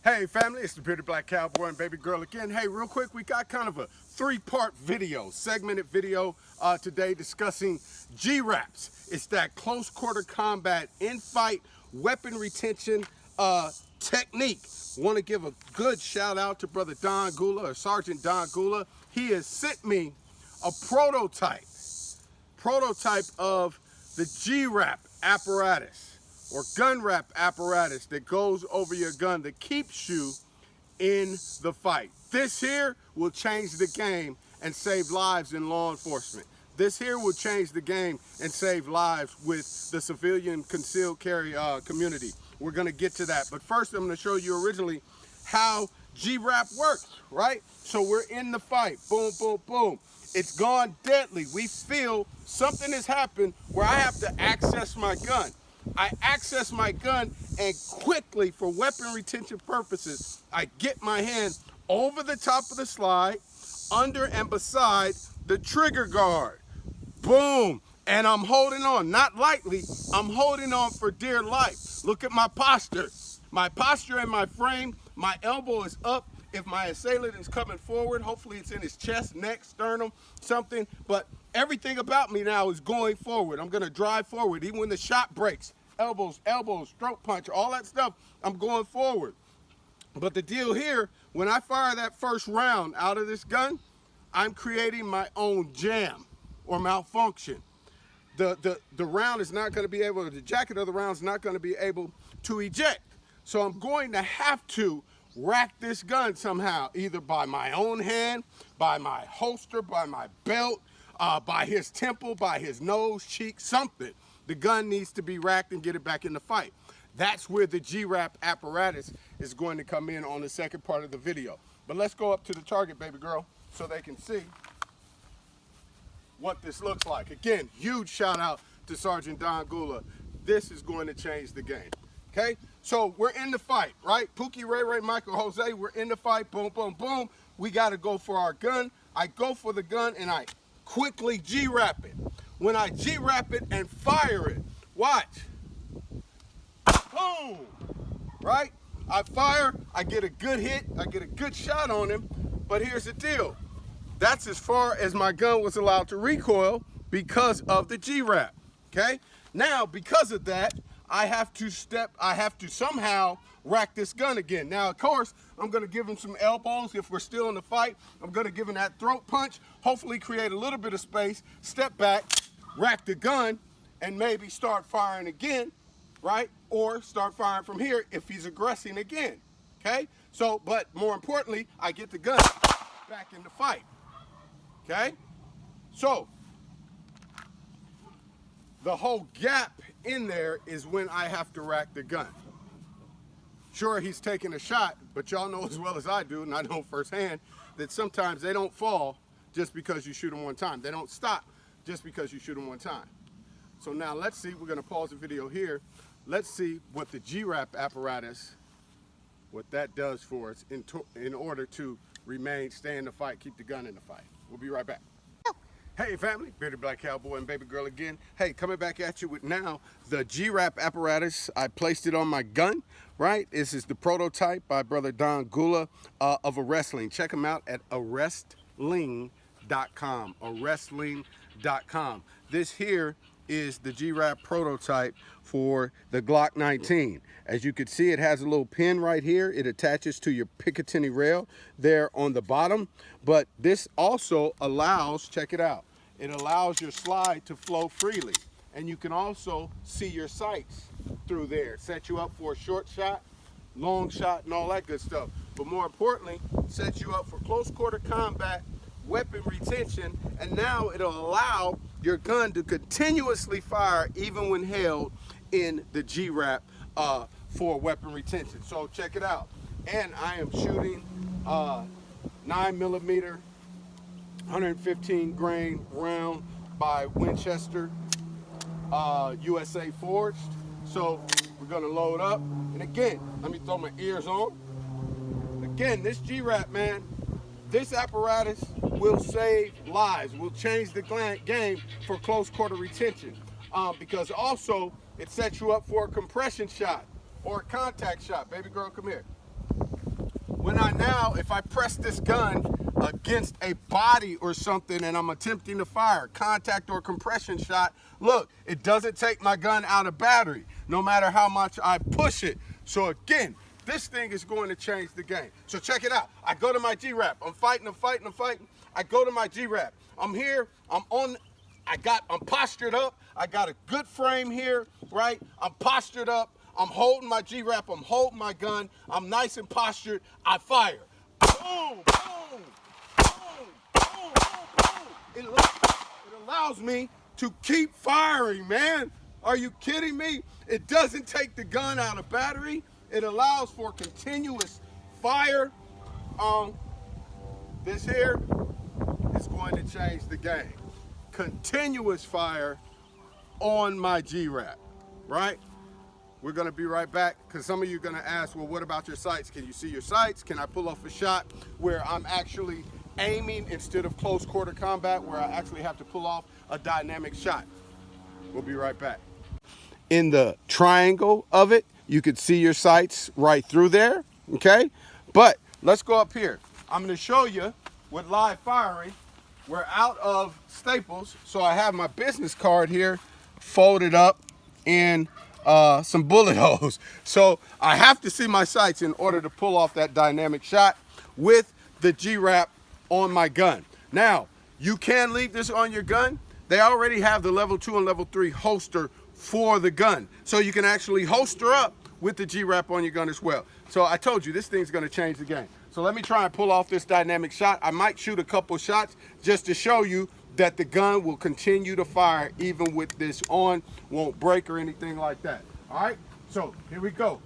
Hey family, it's the Bearded Black Cowboy and baby girl again. Hey, real quick, we got kind of a three-part video, segmented video today discussing G-W.R.A.Ps. It's that close quarter combat in-fight weapon retention technique. Want to give a good shout out to brother Don Gula, or Sergeant Don Gula. He has sent me a prototype of the G-W.R.A.P apparatus, or gun wrap apparatus that goes over your gun that keeps you in the fight. This here will change the game and save lives in law enforcement. This here will change the game and save lives with the civilian concealed carry community. We're gonna get to that. But first I'm gonna show you originally how G-W.R.A.P works, right? So we're in the fight, boom, boom, boom. It's gone deadly. We feel something has happened where I have to access my gun. I access my gun and quickly, for weapon retention purposes, I get my hand over the top of the slide, under and beside the trigger guard. Boom! And I'm holding on, not lightly, I'm holding on for dear life. Look at my posture. My posture and my frame, my elbow is up. If my assailant is coming forward, hopefully it's in his chest, neck, sternum, something. But everything about me now is going forward. I'm gonna drive forward. Even when the shot breaks, elbows, stroke punch, all that stuff, I'm going forward. But the deal here, when I fire that first round out of this gun, I'm creating my own jam or malfunction. The round is not gonna be able, the jacket of the round is not gonna be able to eject. So I'm going to have to rack this gun somehow, either by my own hand, by my holster, by my belt, by his temple, by his nose, cheek, something. The gun needs to be racked and get it back in the fight. That's where the G-W.R.A.P apparatus is going to come in on the second part of the video. But let's go up to the target, baby girl, so they can see what this looks like. Again, huge shout out to Sergeant Don Gula. This is going to change the game. Okay, so we're in the fight, right? Pookie, Ray, Michael, Jose, we're in the fight, boom, boom, boom. We gotta go for our gun. I go for the gun and I quickly G-W.R.A.P it. When I G-W.R.A.P it and fire it, watch. Boom, right? I fire, I get a good hit, I get a good shot on him, but here's the deal. That's as far as my gun was allowed to recoil because of the G-W.R.A.P, okay? Now, because of that, I have to somehow rack this gun again. Now, of course, I'm gonna give him some elbows if we're still in the fight. I'm gonna give him that throat punch, hopefully create a little bit of space, step back, rack the gun, and maybe start firing again, right? Or start firing from here if he's aggressing again, okay? So, but more importantly, I get the gun back in the fight, okay? So, the whole gap in there is when I have to rack the gun. Sure, he's taking a shot, but y'all know as well as I do, and I know firsthand, that sometimes they don't fall just because you shoot them one time. They don't stop just because you shoot them one time. So now let's see, we're gonna pause the video here. Let's see what the G-W.R.A.P apparatus, what that does for us in order to stay in the fight, keep the gun in the fight. We'll be right back. Hey family, Bearded Black Cowboy and baby girl again. Hey, coming back at you with now the G-W.R.A.P apparatus. I placed it on my gun, right? This is the prototype by brother Don Gula of Arrestling. Check him out at arrestling.com, arrestling.com. This here is the G-W.R.A.P prototype for the Glock 19. As you can see, it has a little pin right here. It attaches to your Picatinny rail there on the bottom. But this also allows, check it out, it allows your slide to flow freely. And you can also see your sights through there. Set you up for a short shot, long shot, and all that good stuff. But more importantly, sets you up for close quarter combat, weapon retention, and now it'll allow your gun to continuously fire even when held in the G-W.R.A.P for weapon retention. So check it out. And I am shooting 9mm 115 grain round by Winchester USA forged. So we're gonna load up, and again, let me throw my ears on. Again, this G-W.R.A.P, man, this apparatus will save lives, will change the game for close quarter retention, because also it sets you up for a compression shot or a contact shot. Baby girl, come here. if I press this gun against a body or something and I'm attempting to fire contact or compression shot, look, it doesn't take my gun out of battery no matter how much I push it. So again, this thing is going to change the game. So check it out. I go to my G-W.R.A.P. I'm fighting. I go to my G-W.R.A.P. I'm here. I'm postured up. I got a good frame here, right? I'm postured up. I'm holding my G-W.R.A.P. I'm holding my gun. I'm nice and postured. I fire. Boom, boom, boom, boom, boom, boom. It allows me to keep firing, man. Are you kidding me? It doesn't take the gun out of battery. It allows for continuous fire. This here is going to change the game. Continuous fire on my G-W.R.A.P, right? We're gonna be right back because some of you are gonna ask, well, what about your sights? Can you see your sights? Can I pull off a shot where I'm actually aiming instead of close quarter combat where I actually have to pull off a dynamic shot? We'll be right back. In the triangle of it, you could see your sights right through there, okay? But let's go up here. I'm gonna show you with live firing. We're out of staples, so I have my business card here folded up in some bullet holes. So I have to see my sights in order to pull off that dynamic shot with the G-W.R.A.P on my gun. Now, you can leave this on your gun. They already have the level 2 and level 3 holster for the gun. So you can actually holster up with the G-W.R.A.P on your gun as well. So I told you, this thing's gonna change the game. So let me try and pull off this dynamic shot. I might shoot a couple shots just to show you that the gun will continue to fire even with this on, won't break or anything like that. All right, so here we go.